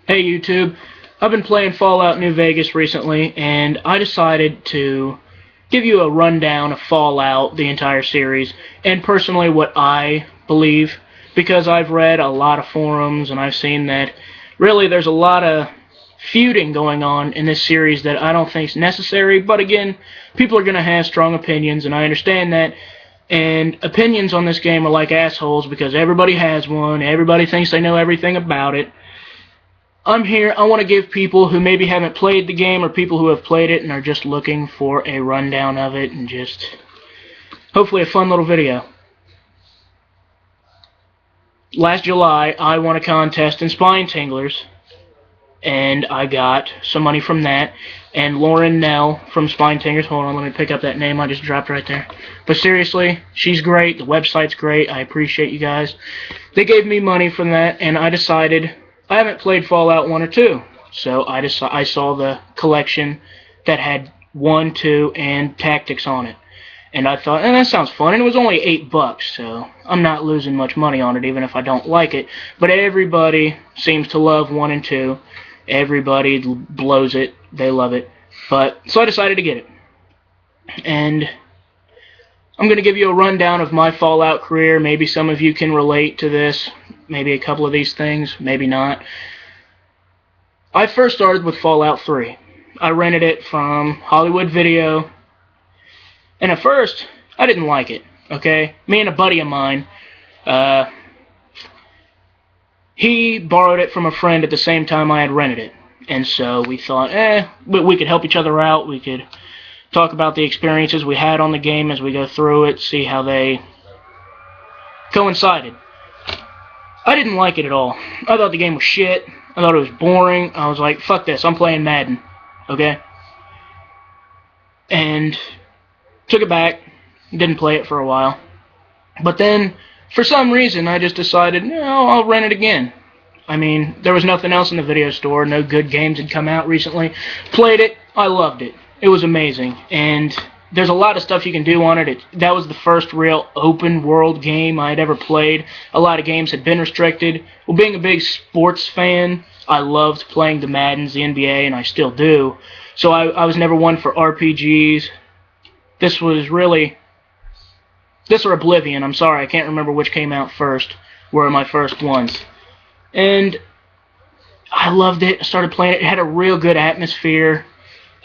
Hey YouTube, I've been playing Fallout New Vegas recently, and I decided to give you a rundown of Fallout, the entire series, and personally what I believe, because I've read a lot of forums and I've seen that really there's a lot of feuding going on in this series that I don't think is necessary, but again, people are going to have strong opinions, and I understand that, and opinions on this game are like assholes because everybody has one, everybody thinks they know everything about it. I'm here, I want to give people who maybe haven't played the game or people who have played it and are just looking for a rundown of it and just hopefully a fun little video. Last July, I won a contest in Spine Tinglers, and I got some money from that. And Lauren Nell from Spine Tinglers, hold on, let me pick up that name I just dropped right there. But seriously, she's great, the website's great, I appreciate you guys. They gave me money from that, and I decided I haven't played Fallout 1 or 2, so I saw the collection that had 1, 2, and Tactics on it. And I thought, that sounds fun, and it was only $8, so I'm not losing much money on it, even if I don't like it. But everybody seems to love 1 and 2. Everybody blows it. They love it. So I decided to get it. And I'm going to give you a rundown of my Fallout career. Maybe some of you can relate to this. Maybe a couple of these things. Maybe not. I first started with Fallout 3. I rented it from Hollywood Video. And at first, I didn't like it. Okay? Me and a buddy of mine, he borrowed it from a friend at the same time I had rented it. And so we thought, we could help each other out. We could talk about the experiences we had on the game as we go through it, see how they coincided. I didn't like it at all. I thought the game was shit. I thought it was boring. I was like, fuck this, I'm playing Madden. Okay? And took it back. Didn't play it for a while. But then, for some reason, I just decided, no, I'll rent it again. I mean, there was nothing else in the video store. No good games had come out recently. Played it. I loved it. It was amazing. And there's a lot of stuff you can do on it. That was the first real open world game I had ever played. A lot of games had been restricted. Well, being a big sports fan, I loved playing the Maddens, the NBA, and I still do. So I was never one for RPGs. This or Oblivion, I'm sorry, I can't remember which came out first, were my first ones. And I loved it. I started playing it. It had a real good atmosphere.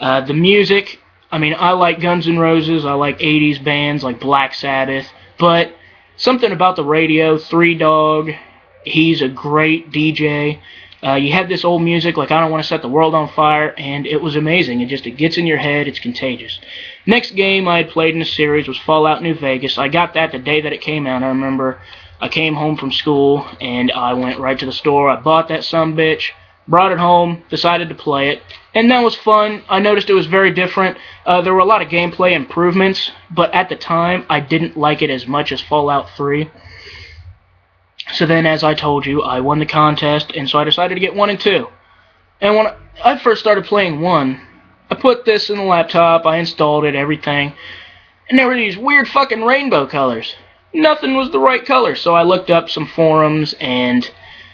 The music, I mean, I like Guns N' Roses. I like 80s bands like Black Sabbath. But something about the radio, Three Dog, he's a great DJ. You have this old music like I Don't Want to Set the World on Fire, and it was amazing. It gets in your head. It's contagious. Next game I had played in the series was Fallout New Vegas. I got that the day that it came out. I remember I came home from school, and I went right to the store. I bought that sumbitch, brought it home, decided to play it, and that was fun. I noticed it was very different. There were a lot of gameplay improvements, but at the time, I didn't like it as much as Fallout 3. So then, as I told you, I won the contest, and so I decided to get 1 and 2. And when I first started playing 1, I put this in the laptop, I installed it, everything, and there were these weird fucking rainbow colors. Nothing was the right color, so I looked up some forums, and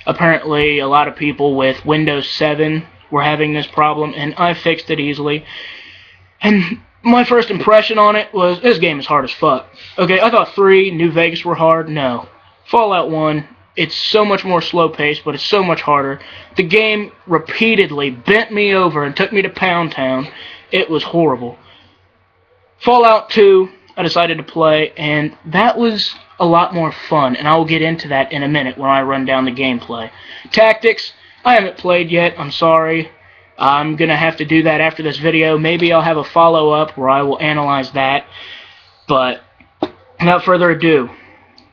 apparently a lot of people with Windows 7 were having this problem, and I fixed it easily. And my first impression on it was, this game is hard as fuck. Okay, I thought 3, New Vegas were hard. No. Fallout 1, it's so much more slow-paced, but it's so much harder. The game repeatedly bent me over and took me to Pound Town. It was horrible. Fallout 2, I decided to play, and that was a lot more fun, and I will get into that in a minute when I run down the gameplay. Tactics, I haven't played yet, I'm sorry. I'm going to have to do that after this video. Maybe I'll have a follow-up where I will analyze that, but without further ado,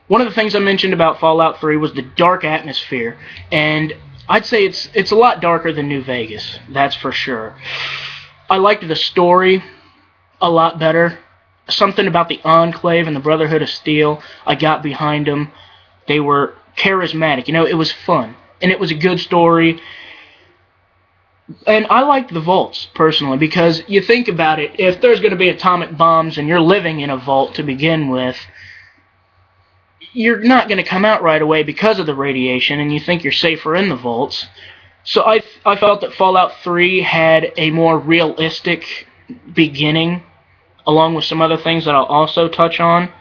one of the things I mentioned about Fallout 3 was the dark atmosphere, and I'd say it's a lot darker than New Vegas, that's for sure. I liked the story a lot better. Something about the Enclave and the Brotherhood of Steel, I got behind them. They were charismatic. You know, it was fun. And it was a good story. And I liked the vaults, personally, because you think about it, if there's going to be atomic bombs and you're living in a vault to begin with, you're not going to come out right away because of the radiation, and you think you're safer in the vaults. So I felt that Fallout 3 had a more realistic beginning, along with some other things that I'll also touch on.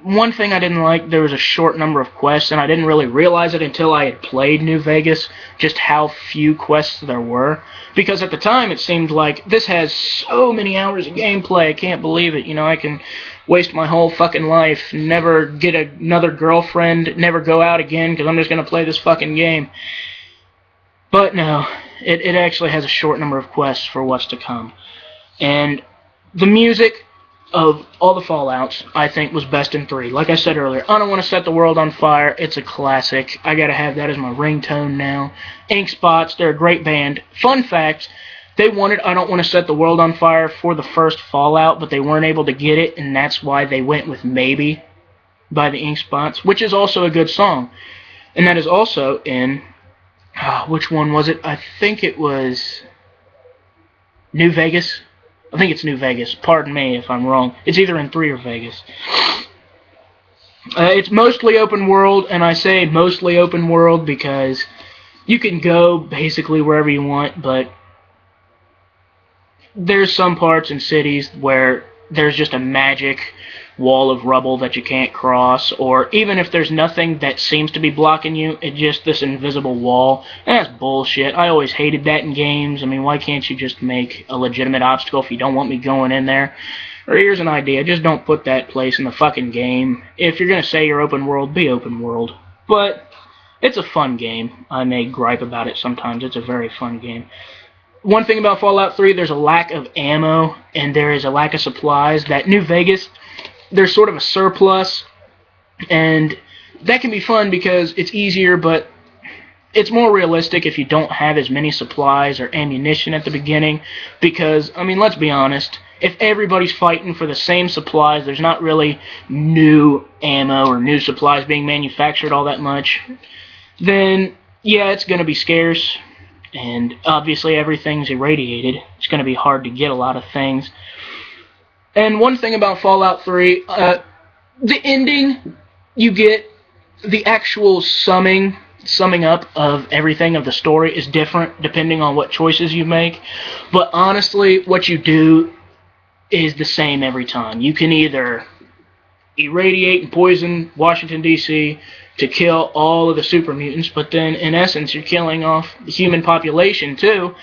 One thing I didn't like, there was a short number of quests, and I didn't really realize it until I had played New Vegas, just how few quests there were. Because at the time, it seemed like, this has so many hours of gameplay, I can't believe it. You know, I can waste my whole fucking life, never get another girlfriend, never go out again, because I'm just going to play this fucking game. But no, it actually has a short number of quests for what's to come. And the music of all the Fallouts, I think, was best in 3. Like I said earlier, I Don't Want to Set the World on Fire. It's a classic. I gotta have that as my ringtone now. Ink Spots, they're a great band. Fun fact, they wanted I Don't Want to Set the World on Fire for the first Fallout, but they weren't able to get it, and that's why they went with Maybe by the Ink Spots, which is also a good song. And that is also in, which one was it? I think it was New Vegas. I think it's New Vegas. Pardon me if I'm wrong. It's either in 3 or Vegas. It's mostly open world, and I say mostly open world because you can go basically wherever you want, but there's some parts in cities where there's just a magic wall of rubble that you can't cross, or even if there's nothing that seems to be blocking you, it's just this invisible wall, and that's bullshit. I always hated that in games. I mean, why can't you just make a legitimate obstacle if you don't want me going in there? Or here's an idea, just don't put that place in the fucking game. If you're gonna say you're open world, be open world. But it's a fun game. I may gripe about it sometimes. It's a very fun game. One thing about Fallout 3, there's a lack of ammo, and there is a lack of supplies. That New Vegas, there's sort of a surplus, and that can be fun because it's easier, but it's more realistic if you don't have as many supplies or ammunition at the beginning, because, I mean, let's be honest, if everybody's fighting for the same supplies, there's not really new ammo or new supplies being manufactured all that much, then, yeah, it's going to be scarce, and obviously everything's irradiated. It's going to be hard to get a lot of things. And one thing about Fallout 3, the ending, you get the actual summing up of everything of the story is different depending on what choices you make. But honestly, what you do is the same every time. You can either irradiate and poison Washington, D.C. to kill all of the super mutants, but then in essence you're killing off the human population too.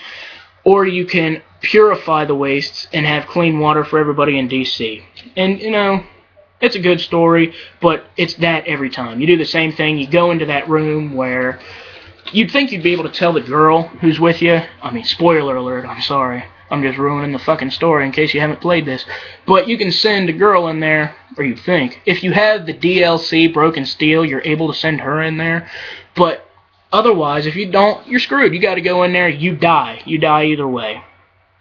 Or you can purify the wastes and have clean water for everybody in D.C. And, you know, it's a good story, but it's that every time. You do the same thing. You go into that room where you'd think you'd be able to tell the girl who's with you. I mean, spoiler alert, I'm sorry. I'm just ruining the fucking story in case you haven't played this. But you can send a girl in there, or you think. If you have the DLC Broken Steel, you're able to send her in there. But otherwise, if you don't, you're screwed. You got to go in there, you die. You die either way.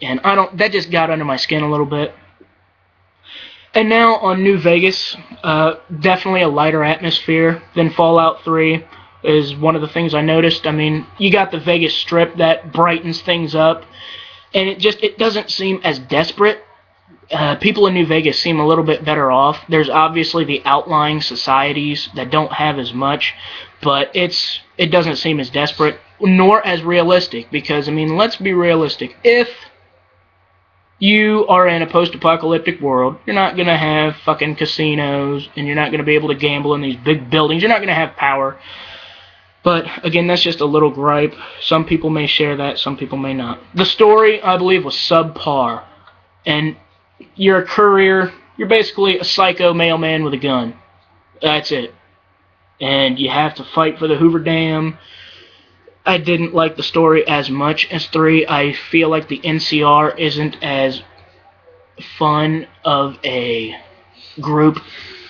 And that just got under my skin a little bit. And now on New Vegas, definitely a lighter atmosphere than Fallout 3 is one of the things I noticed. I mean, you got the Vegas Strip that brightens things up, and it doesn't seem as desperate. People in New Vegas seem a little bit better off. There's obviously the outlying societies that don't have as much, but it doesn't seem as desperate, nor as realistic, because, I mean, let's be realistic. If you are in a post-apocalyptic world, you're not going to have fucking casinos, and you're not going to be able to gamble in these big buildings. You're not going to have power. But, again, that's just a little gripe. Some people may share that, some people may not. The story, I believe, was subpar. And you're a courier. You're basically a psycho mailman with a gun. That's it. And you have to fight for the Hoover Dam. I didn't like the story as much as 3. I feel like the NCR isn't as fun of a group.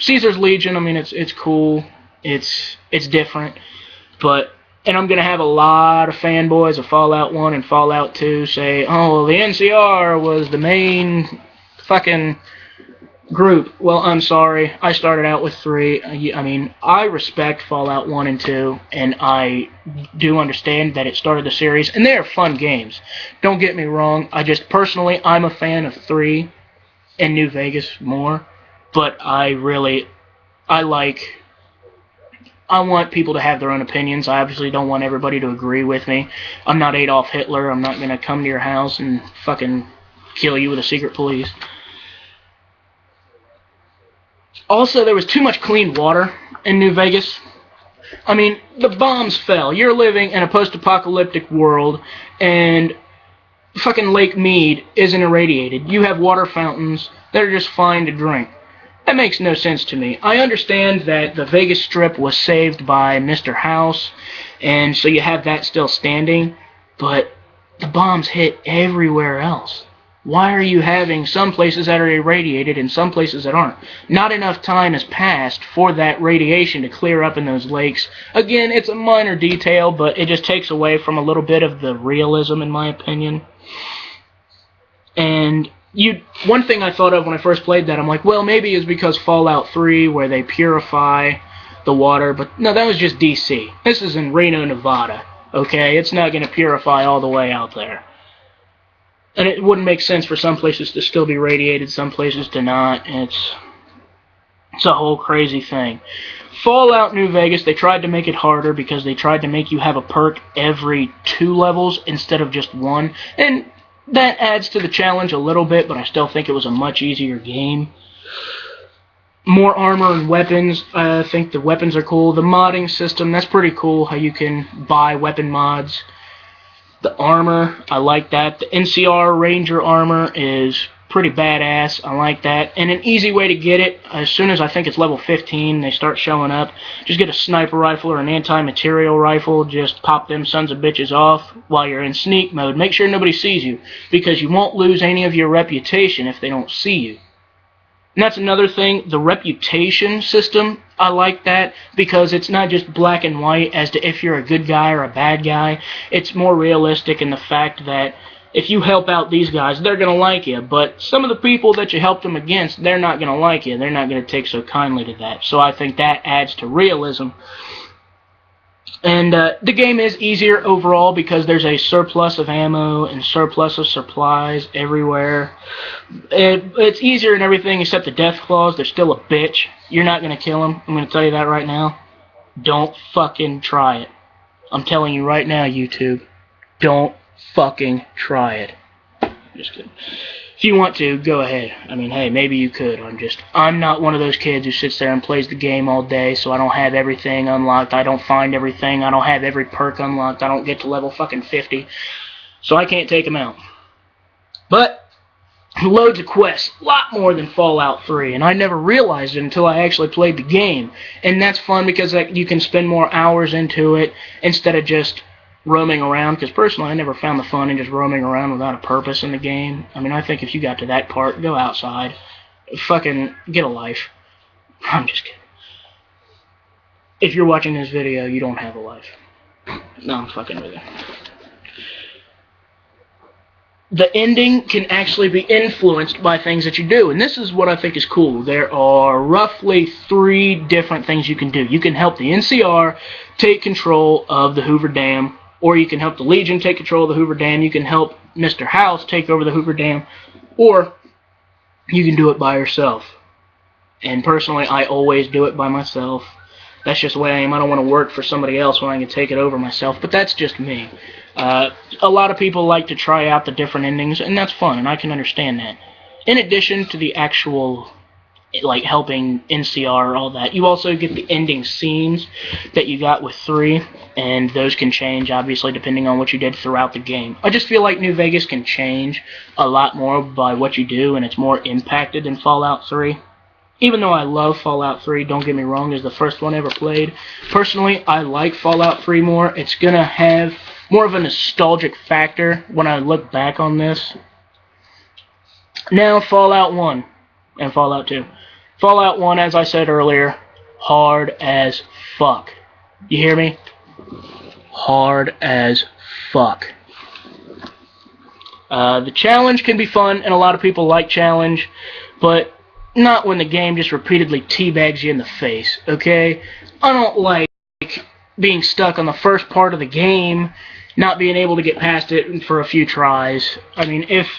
Caesar's Legion, I mean, it's cool. It's different. And I'm going to have a lot of fanboys of Fallout 1 and Fallout 2 say, oh, the NCR was the main fucking group. Well, I'm sorry. I started out with 3. I mean, I respect Fallout 1 and 2, and I do understand that it started the series, and they're fun games. Don't get me wrong. Personally, I'm a fan of 3 and New Vegas more, but I like I want people to have their own opinions. I obviously don't want everybody to agree with me. I'm not Adolf Hitler. I'm not going to come to your house and fucking kill you with a secret police. Also, there was too much clean water in New Vegas. I mean, the bombs fell. You're living in a post-apocalyptic world, and fucking Lake Mead isn't irradiated. You have water fountains that are just fine to drink. That makes no sense to me. I understand that the Vegas Strip was saved by Mr. House, and so you have that still standing, but the bombs hit everywhere else. Why are you having some places that are irradiated and some places that aren't? Not enough time has passed for that radiation to clear up in those lakes. Again, it's a minor detail, but it just takes away from a little bit of the realism, in my opinion. And one thing I thought of when I first played that, I'm like, well, maybe it's because Fallout 3, where they purify the water, but no, that was just DC. This is in Reno, Nevada, okay? It's not going to purify all the way out there. And it wouldn't make sense for some places to still be radiated, some places to not. It's a whole crazy thing. Fallout New Vegas, they tried to make it harder because they tried to make you have a perk every 2 levels instead of just 1. And that adds to the challenge a little bit, but I still think it was a much easier game. More armor and weapons. I think the weapons are cool. The modding system, that's pretty cool, how you can buy weapon mods. The armor, I like that. The NCR Ranger armor is pretty badass. I like that. And an easy way to get it, as soon as I think it's level 15, they start showing up, just get a sniper rifle or an anti-material rifle. Just pop them sons of bitches off while you're in sneak mode. Make sure nobody sees you, because you won't lose any of your reputation if they don't see you. And that's another thing, the reputation system, I like that, because it's not just black and white as to if you're a good guy or a bad guy. It's more realistic in the fact that if you help out these guys, they're going to like you. But some of the people that you helped them against, they're not going to like you. They're not going to take so kindly to that. So I think that adds to realism. And the game is easier overall because there's a surplus of ammo and surplus of supplies everywhere. It's easier in everything except the death claws. They're still a bitch. You're not going to kill them. I'm going to tell you that right now. Don't fucking try it. I'm telling you right now, YouTube. Don't fucking try it. Just kidding. If you want to, go ahead. I mean, hey, maybe you could. I'm not one of those kids who sits there and plays the game all day, so I don't have everything unlocked. I don't find everything. I don't have every perk unlocked. I don't get to level fucking 50. So I can't take them out. But loads of quests. A lot more than Fallout 3. And I never realized it until I actually played the game. And that's fun because you can spend more hours into it instead of just roaming around, because personally I never found the fun in just roaming around without a purpose in the game. I mean, I think if you got to that part, go outside. Fucking get a life. I'm just kidding. If you're watching this video, you don't have a life. No, I'm fucking with you. The ending can actually be influenced by things that you do, and this is what I think is cool. There are roughly 3 different things you can do. You can help the NCR take control of the Hoover Dam, or you can help the Legion take control of the Hoover Dam. You can help Mr. House take over the Hoover Dam, or you can do it by yourself. And personally, I always do it by myself. That's just the way I am. I don't want to work for somebody else when I can take it over myself, but that's just me. A lot of people like to try out the different endings, and that's fun, and I can understand that. In addition to the actual, like, helping NCR, all that, you also get the ending scenes that you got with 3, and those can change, obviously, depending on what you did throughout the game. I just feel like New Vegas can change a lot more by what you do, and it's more impacted than Fallout 3. Even though I love Fallout 3, don't get me wrong, it's the first one I ever played. Personally, I like Fallout 3 more. It's going to have more of a nostalgic factor when I look back on this. Now, Fallout 1 and Fallout 2. Fallout 1, as I said earlier, hard as fuck. You hear me? Hard as fuck. The challenge can be fun, and a lot of people like challenge, but not when the game just repeatedly teabags you in the face, okay? I don't like being stuck on the first part of the game, not being able to get past it for a few tries. I mean, if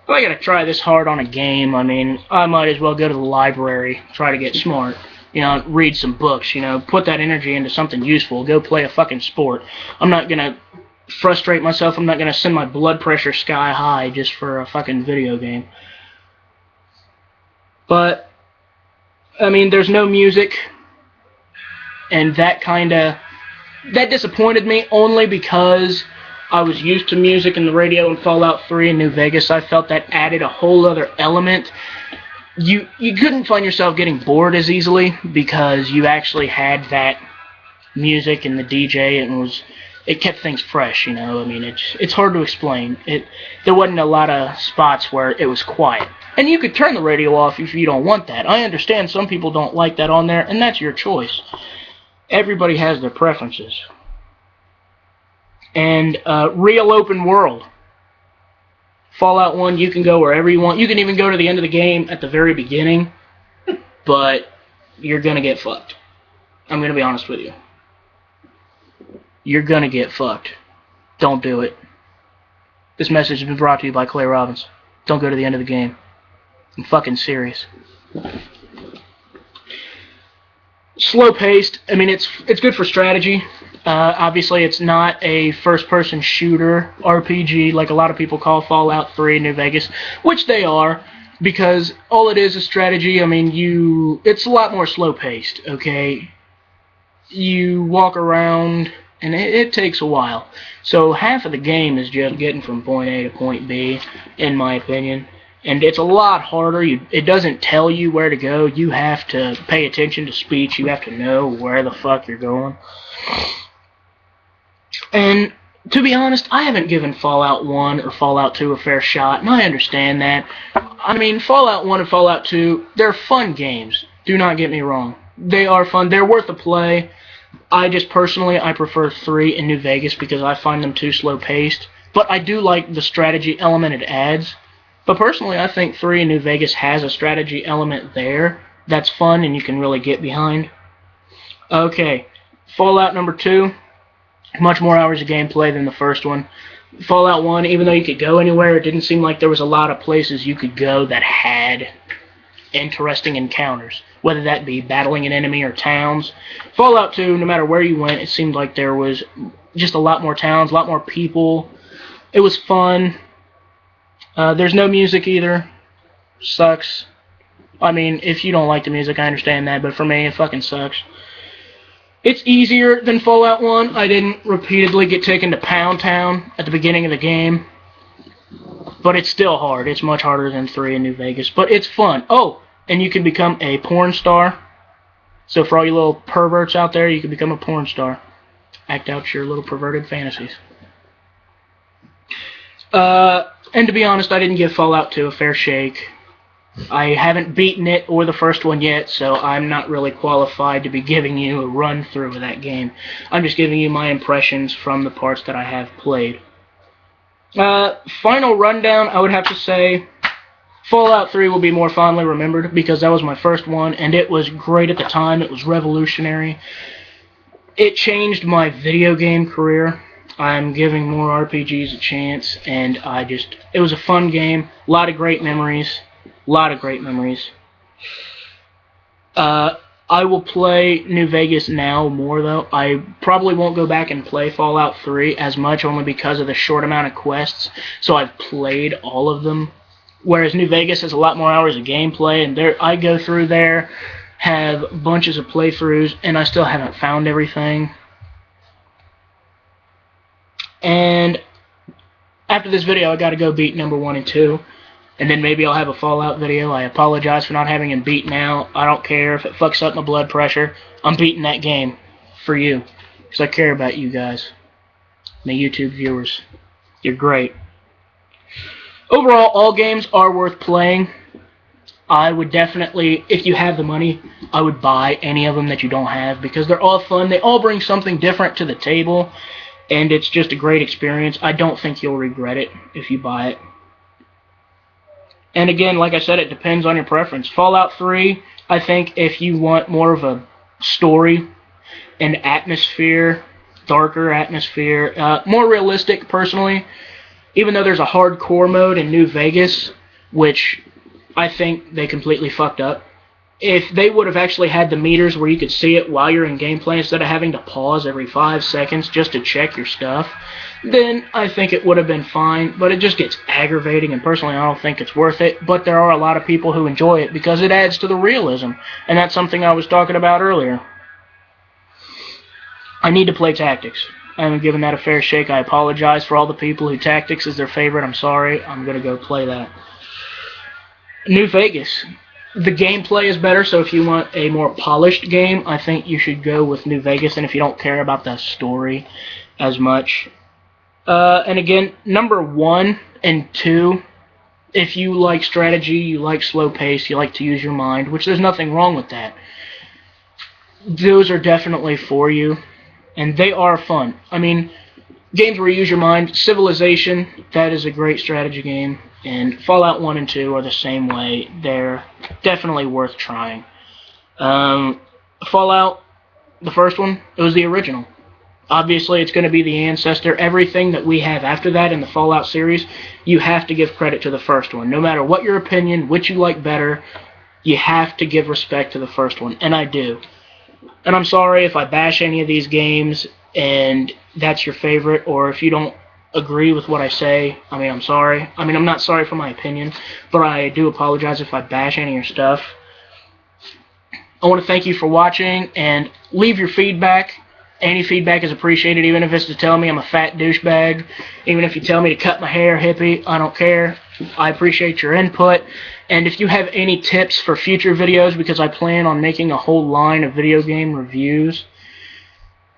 I gotta try this hard on a game, I mean, I might as well go to the library, try to get smart. read some books, put that energy into something useful, go play a fucking sport. I'm not gonna frustrate myself, I'm not gonna send my blood pressure sky high just for a fucking video game. But, I mean, there's no music, and that disappointed me only because I was used to music and the radio in Fallout 3 in New Vegas. I felt that added a whole other element. You couldn't find yourself getting bored as easily because you actually had that music and the DJ, and it kept things fresh, I mean, it's hard to explain. There wasn't a lot of spots where it was quiet. And you could turn the radio off if you don't want that. I understand some people don't like that on there, and that's your choice. Everybody has their preferences. And real open world. Fallout 1, you can go wherever you want. You can even go to the end of the game at the very beginning, but you're going to get fucked. I'm going to be honest with you. You're going to get fucked. Don't do it. This message has been brought to you by Clay Robbins. Don't go to the end of the game. I'm fucking serious. Slow-paced. I mean, it's good for strategy. Obviously, it's not a first-person shooter RPG like a lot of people call Fallout 3 New Vegas, which they are, because all it is strategy. I mean, it's a lot more slow-paced, okay? You walk around, and it takes a while. So half of the game is just getting from point A to point B, in my opinion. And it's a lot harder. It doesn't tell you where to go. You have to pay attention to speech. You have to know where the fuck you're going. And to be honest, I haven't given Fallout 1 or Fallout 2 a fair shot, and I understand that. I mean, Fallout 1 and Fallout 2, they're fun games. Do not get me wrong. They are fun. They're worth a play. I prefer 3 in New Vegas because I find them too slow-paced. But I do like the strategy element it adds. But personally, I think 3 in New Vegas has a strategy element there that's fun and you can really get behind. Okay, Fallout number 2, much more hours of gameplay than the first one. Fallout 1, even though you could go anywhere, it didn't seem like there was a lot of places you could go that had interesting encounters, whether that be battling an enemy or towns. Fallout 2, no matter where you went, it seemed like there was just a lot more towns, a lot more people. It was fun. There's no music either. Sucks. I mean, if you don't like the music, I understand that, but for me, it fucking sucks. It's easier than Fallout 1. I didn't repeatedly get taken to Pound Town at the beginning of the game. But it's still hard. It's much harder than 3 in New Vegas. But it's fun. Oh, and you can become a porn star. So for all you little perverts out there, you can become a porn star. Act out your little perverted fantasies. And to be honest, I didn't give Fallout 2 a fair shake. I haven't beaten it or the first one yet, so I'm not really qualified to be giving you a run-through of that game. I'm just giving you my impressions from the parts that I have played. Final rundown, I would have to say Fallout 3 will be more fondly remembered because that was my first one, and it was great at the time. It was revolutionary. It changed my video game career. I'm giving more RPGs a chance, and it was a fun game. A lot of great memories. I will play New Vegas now more, though. I probably won't go back and play Fallout 3 as much, only because of the short amount of quests. So I've played all of them. Whereas New Vegas has a lot more hours of gameplay, and I go through there, have bunches of playthroughs, and I still haven't found everything. And after this video, I gotta go beat number 1 and 2. And then maybe I'll have a Fallout video. I apologize for not having him beat now. I don't care if it fucks up my blood pressure. I'm beating that game for you. Because I care about you guys. My YouTube viewers. You're great. Overall, all games are worth playing. I would definitely, if you have the money, I would buy any of them that you don't have. Because they're all fun. They all bring something different to the table. And it's just a great experience. I don't think you'll regret it if you buy it. And again, like I said, it depends on your preference. Fallout 3, I think if you want more of a story and atmosphere, darker atmosphere, more realistic, personally, even though there's a hardcore mode in New Vegas, which I think they completely fucked up. if they would have actually had the meters where you could see it while you're in gameplay instead of having to pause every 5 seconds just to check your stuff, then I think it would have been fine, but it just gets aggravating, and personally I don't think it's worth it, but there are a lot of people who enjoy it because it adds to the realism, and that's something I was talking about earlier. I need to play Tactics. I haven't given that a fair shake. I apologize for all the people who Tactics is their favorite. I'm sorry. I'm going to go play that. New Vegas. The gameplay is better, so if you want a more polished game, I think you should go with New Vegas, and if you don't care about the story as much. And again, number 1 and 2, if you like strategy, you like slow pace, you like to use your mind, which there's nothing wrong with that. Those are definitely for you, and they are fun. I mean, games where you use your mind, Civilization, that is a great strategy game. And Fallout 1 and 2 are the same way. They're definitely worth trying. Fallout, the first one, it was the original. Obviously, it's going to be the ancestor. Everything that we have after that in the Fallout series, you have to give credit to the first one. No matter what your opinion, which you like better, you have to give respect to the first one. And I do. And I'm sorry if I bash any of these games and that's your favorite, or if you don't agree with what I say. I mean, I'm sorry. I mean, I'm not sorry for my opinion, but I do apologize if I bash any of your stuff. I want to thank you for watching, and leave your feedback. Any feedback is appreciated, even if it's to tell me I'm a fat douchebag, even if you tell me to cut my hair, hippie, I don't care. I appreciate your input. And if you have any tips for future videos, because I plan on making a whole line of video game reviews,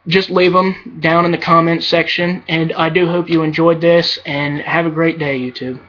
just leave them down in the comments section, and I do hope you enjoyed this, and have a great day, YouTube.